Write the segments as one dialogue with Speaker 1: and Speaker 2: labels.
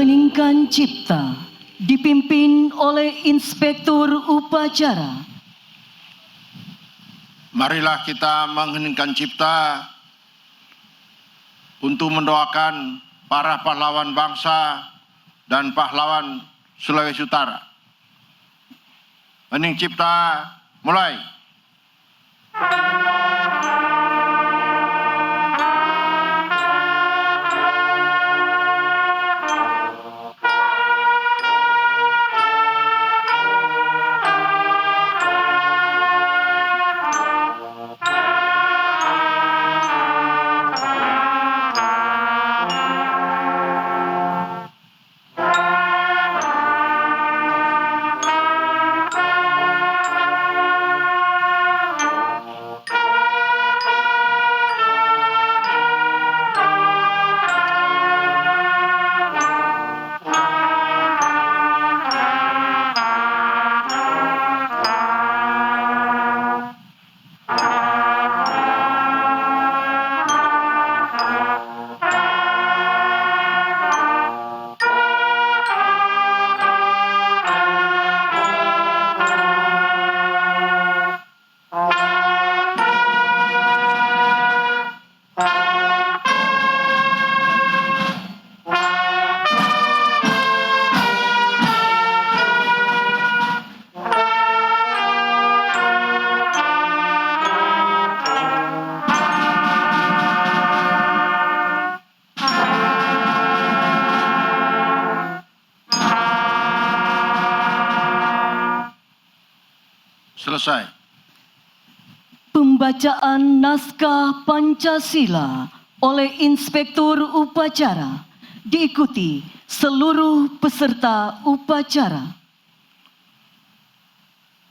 Speaker 1: Mengheningkan Cipta dipimpin oleh Inspektur Upacara.
Speaker 2: Marilah kita mengheningkan cipta untuk mendoakan para pahlawan bangsa dan pahlawan Sulawesi Utara. Hening cipta, mulai. Selesai.
Speaker 1: Pembacaan naskah Pancasila oleh Inspektur Upacara diikuti seluruh peserta upacara.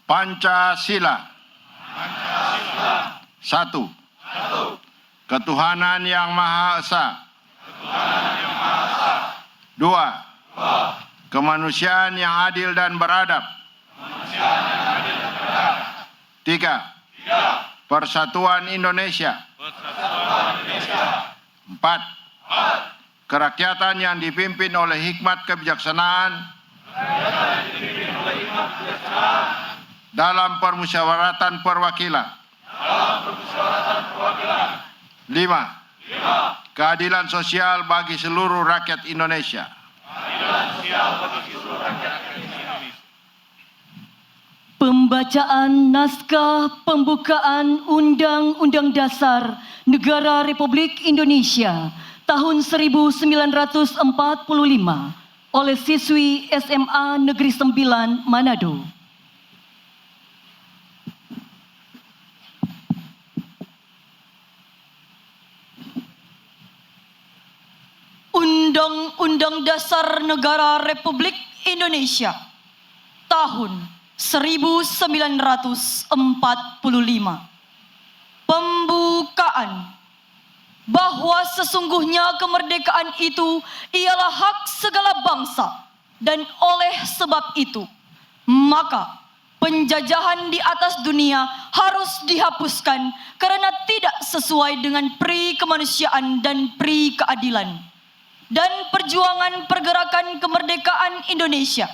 Speaker 2: Pancasila. Satu. Ketuhanan Yang Maha Esa. Dua. Kemanusiaan yang adil dan beradab. Tiga. Persatuan Indonesia. Empat. Kerakyatan yang dipimpin oleh hikmat kebijaksanaan dalam permusyawaratan perwakilan. Lima. Keadilan sosial bagi seluruh rakyat Indonesia.
Speaker 1: Pembacaan naskah pembukaan Undang-Undang Dasar Negara Republik Indonesia tahun 1945 oleh siswi SMA Negeri 9 Manado. Undang-Undang Dasar Negara Republik Indonesia tahun 1945. Pembukaan. Bahwa sesungguhnya kemerdekaan itu ialah hak segala bangsa, dan oleh sebab itu maka penjajahan di atas dunia harus dihapuskan karena tidak sesuai dengan pri kemanusiaan dan pri keadilan. Dan perjuangan pergerakan kemerdekaan Indonesia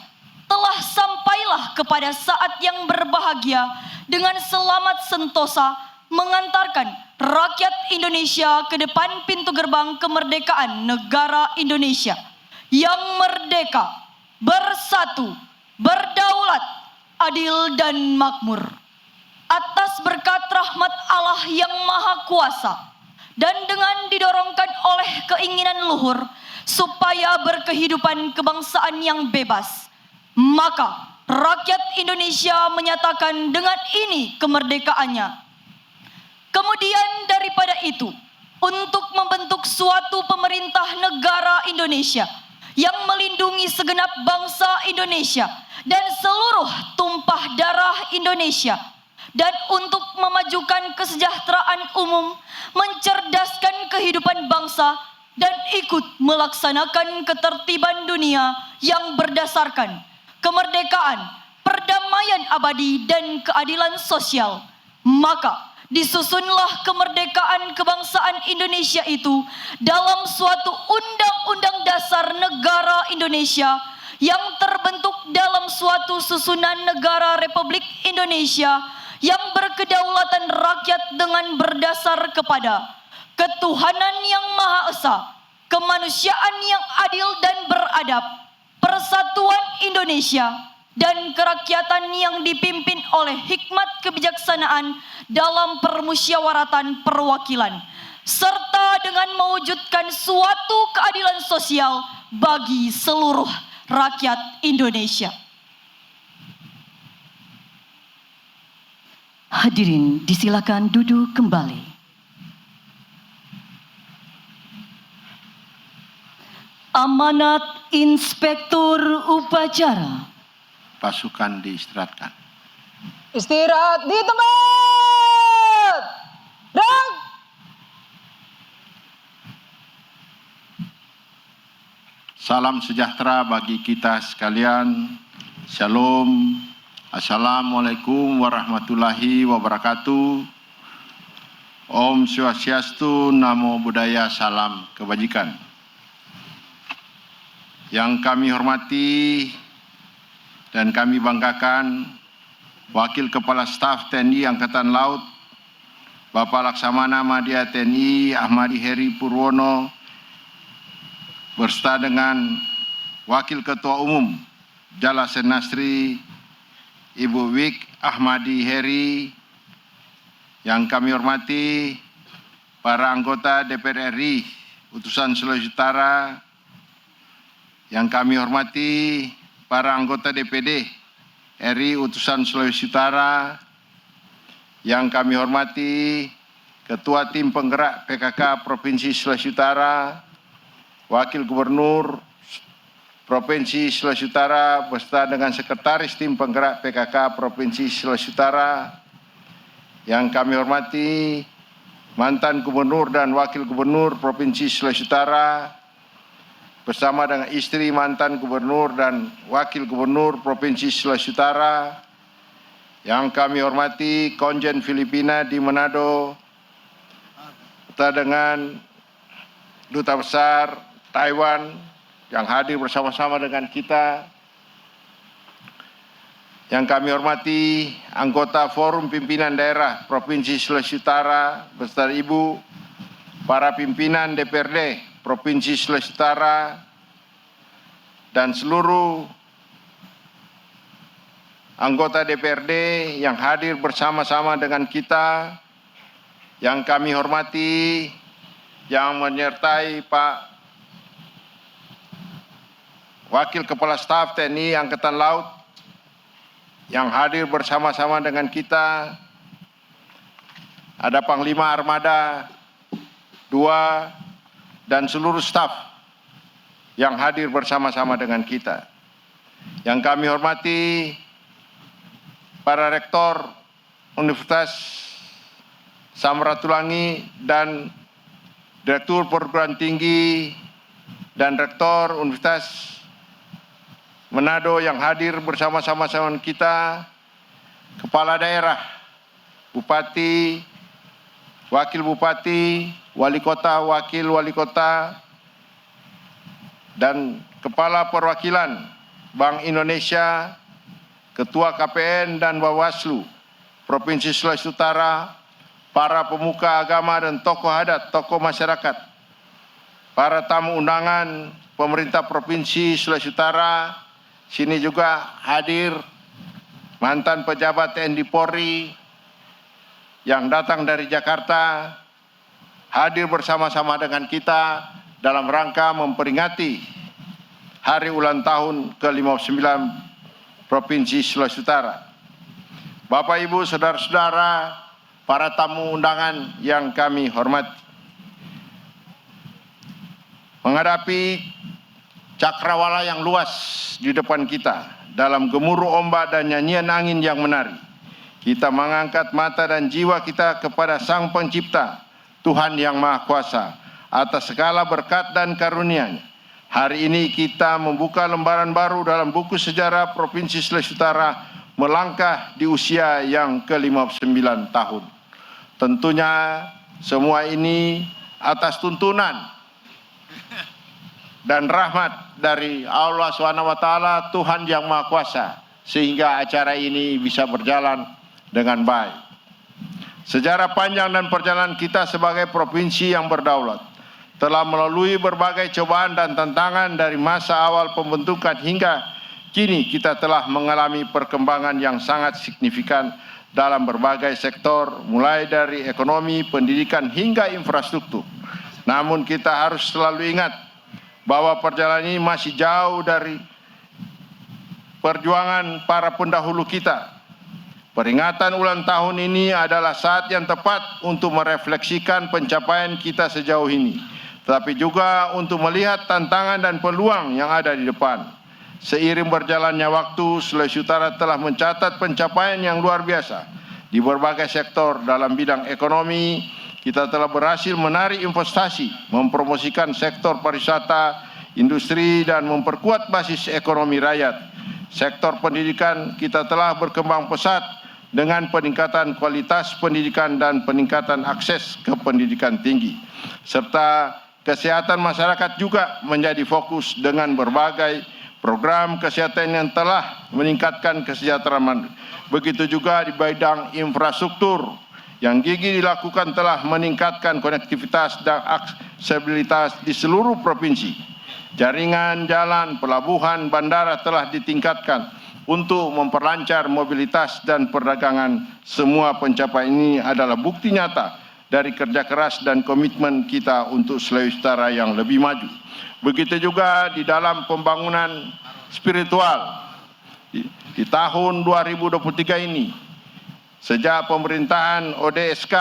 Speaker 1: telah sampailah kepada saat yang berbahagia dengan selamat sentosa mengantarkan rakyat Indonesia ke depan pintu gerbang kemerdekaan negara Indonesia yang merdeka, bersatu, berdaulat, adil dan makmur. Atas berkat rahmat Allah yang Maha Kuasa dan dengan didorongkan oleh keinginan luhur supaya berkehidupan kebangsaan yang bebas, maka rakyat Indonesia menyatakan dengan ini kemerdekaannya. Kemudian daripada itu, untuk membentuk suatu pemerintah negara Indonesia yang melindungi segenap bangsa Indonesia dan seluruh tumpah darah Indonesia, dan untuk memajukan kesejahteraan umum, mencerdaskan kehidupan bangsa, dan ikut melaksanakan ketertiban dunia yang berdasarkan kemerdekaan, perdamaian abadi dan keadilan sosial, maka disusunlah kemerdekaan kebangsaan Indonesia itu dalam suatu undang-undang dasar negara Indonesia yang terbentuk dalam suatu susunan negara Republik Indonesia yang berkedaulatan rakyat dengan berdasar kepada ketuhanan yang Maha Esa, kemanusiaan yang adil dan beradab, persatuan Indonesia, dan kerakyatan yang dipimpin oleh hikmat kebijaksanaan dalam permusyawaratan perwakilan, serta dengan mewujudkan suatu keadilan sosial bagi seluruh rakyat Indonesia. Hadirin disilakan duduk kembali. Amanat Inspektur Upacara.
Speaker 2: Pasukan diistirahatkan.
Speaker 3: Istirahat di tempat. Gerak.
Speaker 2: Salam sejahtera bagi kita sekalian. Shalom. Assalamualaikum warahmatullahi wabarakatuh. Om Swastiastu, Namo Buddhaya, salam kebajikan. Yang kami hormati dan kami banggakan Wakil Kepala Staf TNI Angkatan Laut, Bapak Laksamana Madya TNI Ahmadi Heri Purwono, berserta dengan Wakil Ketua Umum Jala Senastri Ibu Wik Ahmadi Heri, yang kami hormati para anggota DPR RI Utusan Sulawesi Utara, yang kami hormati para anggota DPD RI Utusan Sulawesi Utara, yang kami hormati Ketua Tim Penggerak PKK Provinsi Sulawesi Utara, Wakil Gubernur Provinsi Sulawesi Utara beserta dengan Sekretaris Tim Penggerak PKK Provinsi Sulawesi Utara, yang kami hormati mantan Gubernur dan Wakil Gubernur Provinsi Sulawesi Utara bersama dengan istri mantan Gubernur dan Wakil Gubernur Provinsi Sulawesi Utara, yang kami hormati Konjen Filipina di Manado beserta dengan Duta Besar Taiwan yang hadir bersama-sama dengan kita, yang kami hormati anggota Forum Pimpinan Daerah Provinsi Sulawesi Utara beserta Ibu, para pimpinan DPRD Provinsi Sulawesi Utara, dan seluruh anggota DPRD yang hadir bersama-sama dengan kita, yang kami hormati, yang menyertai Pak Wakil Kepala Staf TNI Angkatan Laut yang hadir bersama-sama dengan kita, ada Panglima Armada 2 dan seluruh staf yang hadir bersama-sama dengan kita. Yang kami hormati para rektor Universitas Samratulangi dan Direktur Perguruan Tinggi dan Rektor Universitas Manado yang hadir bersama-sama dengan kita, Kepala Daerah, Bupati, Wakil Bupati, Wali Kota, Wakil Wali Kota, dan Kepala Perwakilan Bank Indonesia, Ketua KPN dan Bawaslu Provinsi Sulawesi Utara, para pemuka agama dan tokoh adat, tokoh masyarakat, para tamu undangan pemerintah Provinsi Sulawesi Utara. Sini juga hadir mantan pejabat TNI Polri yang datang dari Jakarta, hadir bersama-sama dengan kita dalam rangka memperingati Hari Ulang Tahun ke-59 Provinsi Sulawesi Utara. Bapak, Ibu, saudara-saudara, para tamu undangan yang kami hormati. Menghadapi cakrawala yang luas di depan kita, dalam gemuruh ombak dan nyanyian angin yang menari, kita mengangkat mata dan jiwa kita kepada Sang Pencipta, Tuhan yang Maha Kuasa, atas segala berkat dan karunia-Nya. Hari ini kita membuka lembaran baru dalam buku sejarah Provinsi Sulawesi Utara, melangkah di usia yang ke-59 tahun. Tentunya semua ini atas tuntunan dan rahmat dari Allah SWT, Tuhan Yang Maha Kuasa, sehingga acara ini bisa berjalan dengan baik. Sejarah panjang dan perjalanan kita sebagai provinsi yang berdaulat telah melalui berbagai cobaan dan tantangan dari masa awal pembentukan hingga kini kita telah mengalami perkembangan yang sangat signifikan dalam berbagai sektor, mulai dari ekonomi, pendidikan, hingga infrastruktur. Namun kita harus selalu ingat bahwa perjalanan ini masih jauh dari perjuangan para pendahulu kita. Peringatan ulang tahun ini adalah saat yang tepat untuk merefleksikan pencapaian kita sejauh ini, tetapi juga untuk melihat tantangan dan peluang yang ada di depan. Seiring berjalannya waktu, Sulawesi Utara telah mencatat pencapaian yang luar biasa di berbagai sektor. Dalam bidang ekonomi, kita telah berhasil menarik investasi, mempromosikan sektor pariwisata, industri, dan memperkuat basis ekonomi rakyat. Sektor pendidikan kita telah berkembang pesat dengan peningkatan kualitas pendidikan dan peningkatan akses ke pendidikan tinggi. Serta kesehatan masyarakat juga menjadi fokus dengan berbagai program kesehatan yang telah meningkatkan kesejahteraan. Begitu juga di bidang infrastruktur yang gigih dilakukan telah meningkatkan konektivitas dan aksesibilitas di seluruh provinsi. Jaringan jalan, pelabuhan, bandara telah ditingkatkan untuk memperlancar mobilitas dan perdagangan. Semua pencapaian ini adalah bukti nyata dari kerja keras dan komitmen kita untuk Sulawesi Utara yang lebih maju. Begitu juga di dalam pembangunan spiritual. Di tahun 2023 ini, sejak pemerintahan ODSK,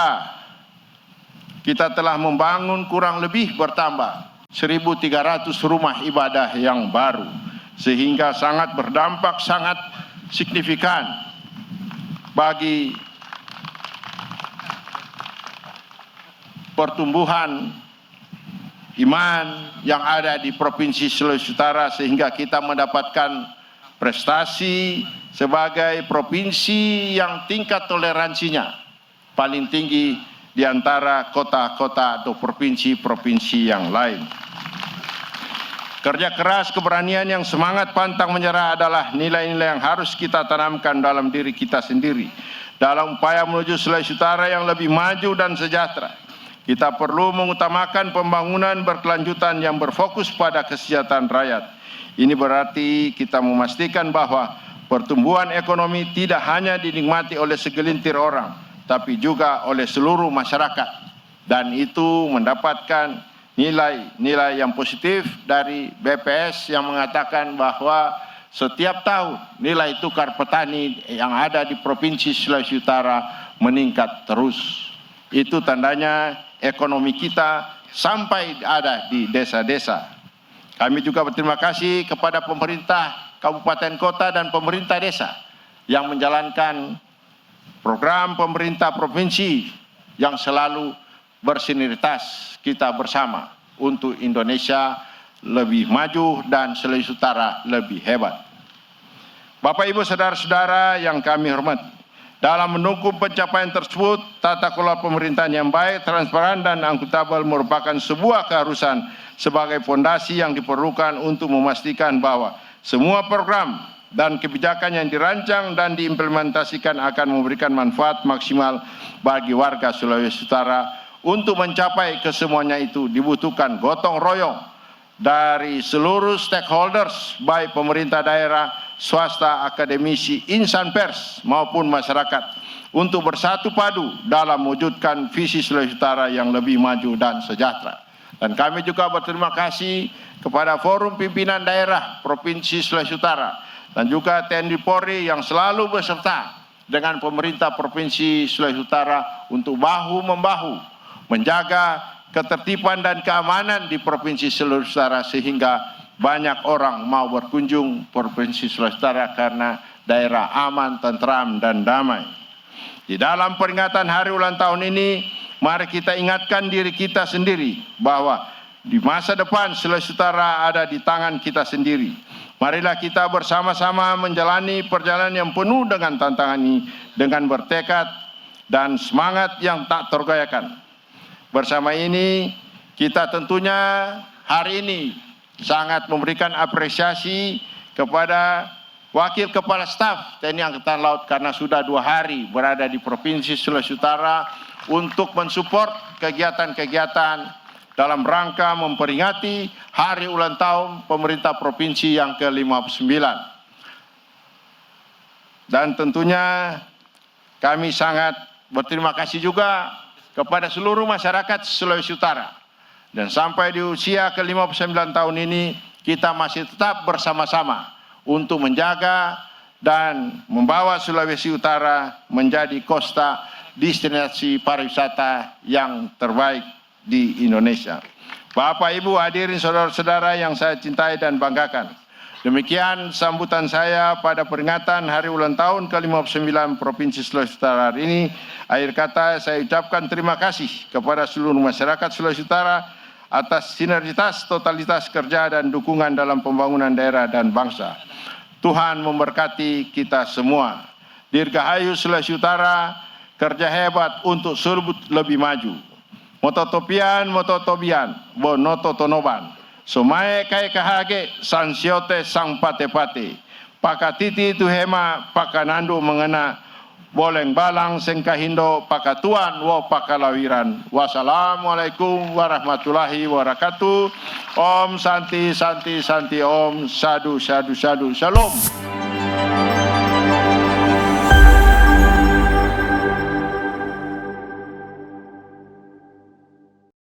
Speaker 2: kita telah membangun kurang lebih bertambah 1.300 rumah ibadah yang baru, sehingga sangat berdampak sangat signifikan bagi pertumbuhan iman yang ada di Provinsi Sulawesi Utara, sehingga kita mendapatkan prestasi sebagai provinsi yang tingkat toleransinya paling tinggi di antara kota-kota atau provinsi-provinsi yang lain. Kerja keras, keberanian yang semangat pantang menyerah adalah nilai-nilai yang harus kita tanamkan dalam diri kita sendiri dalam upaya menuju Sulawesi Utara yang lebih maju dan sejahtera. Kita perlu mengutamakan pembangunan berkelanjutan yang berfokus pada kesejahteraan rakyat. Ini berarti kita memastikan bahwa pertumbuhan ekonomi tidak hanya dinikmati oleh segelintir orang, tapi juga oleh seluruh masyarakat. Dan itu mendapatkan nilai-nilai yang positif dari BPS yang mengatakan bahwa setiap tahun nilai tukar petani yang ada di Provinsi Sulawesi Utara meningkat terus. Itu tandanya ekonomi kita sampai ada di desa-desa. Kami juga berterima kasih kepada pemerintah kabupaten kota dan pemerintah desa yang menjalankan program pemerintah provinsi yang selalu bersinergitas kita bersama untuk Indonesia lebih maju dan Sulawesi Utara lebih hebat. Bapak Ibu saudara-saudara yang kami hormati, dalam mendukung pencapaian tersebut, tata kelola pemerintahan yang baik, transparan, dan akuntabel merupakan sebuah keharusan sebagai fondasi yang diperlukan untuk memastikan bahwa semua program dan kebijakan yang dirancang dan diimplementasikan akan memberikan manfaat maksimal bagi warga Sulawesi Utara. Untuk mencapai kesemuanya itu dibutuhkan gotong royong dari seluruh stakeholders, baik pemerintah daerah, swasta, akademisi, insan pers, maupun masyarakat, untuk bersatu padu dalam mewujudkan visi Sulawesi Utara yang lebih maju dan sejahtera. Dan kami juga berterima kasih kepada Forum Pimpinan Daerah Provinsi Sulawesi Utara dan juga TNI Polri yang selalu beserta dengan pemerintah Provinsi Sulawesi Utara untuk bahu-membahu menjaga ketertiban dan keamanan di Provinsi Sulawesi Utara, sehingga banyak orang mau berkunjung Provinsi Sulawesi Utara karena daerah aman, tentram, dan damai. Di dalam peringatan hari ulang tahun ini, mari kita ingatkan diri kita sendiri bahwa di masa depan Sulawesi Utara ada di tangan kita sendiri. Marilah kita bersama-sama menjalani perjalanan yang penuh dengan tantangan ini dengan bertekad dan semangat yang tak tergoyahkan. Bersama ini, kita tentunya hari ini sangat memberikan apresiasi kepada Wakil Kepala Staf TNI Angkatan Laut karena sudah 2 hari berada di Provinsi Sulawesi Utara untuk mensupport kegiatan-kegiatan dalam rangka memperingati hari ulang tahun pemerintah provinsi yang ke-59. Dan tentunya kami sangat berterima kasih juga kepada seluruh masyarakat Sulawesi Utara. Dan sampai di usia ke-59 tahun ini kita masih tetap bersama-sama untuk menjaga dan membawa Sulawesi Utara menjadi kota destinasi pariwisata yang terbaik di Indonesia. Bapak, Ibu, hadirin saudara-saudara yang saya cintai dan banggakan. Demikian sambutan saya pada peringatan hari ulang tahun ke-59 Provinsi Sulawesi Utara hari ini. Akhir kata saya ucapkan terima kasih kepada seluruh masyarakat Sulawesi Utara atas sinergitas, totalitas kerja dan dukungan dalam pembangunan daerah dan bangsa. Tuhan memberkati kita semua. Dirgahayu Sulawesi Utara, kerja hebat untuk Sulbut lebih maju. Mototopian, bonoto tonoban. Somae kai kahage, sansiote sang pate-pate. Pakatiti tuhema, pakanandu mengena. Boleng balang sengkahindo, pakatuan wo pakalawiran. Wassalamualaikum warahmatullahi wabarakatuh. Om Santi, Santi, Santi, Om Sadu, Sadu, Sadu. Shalom.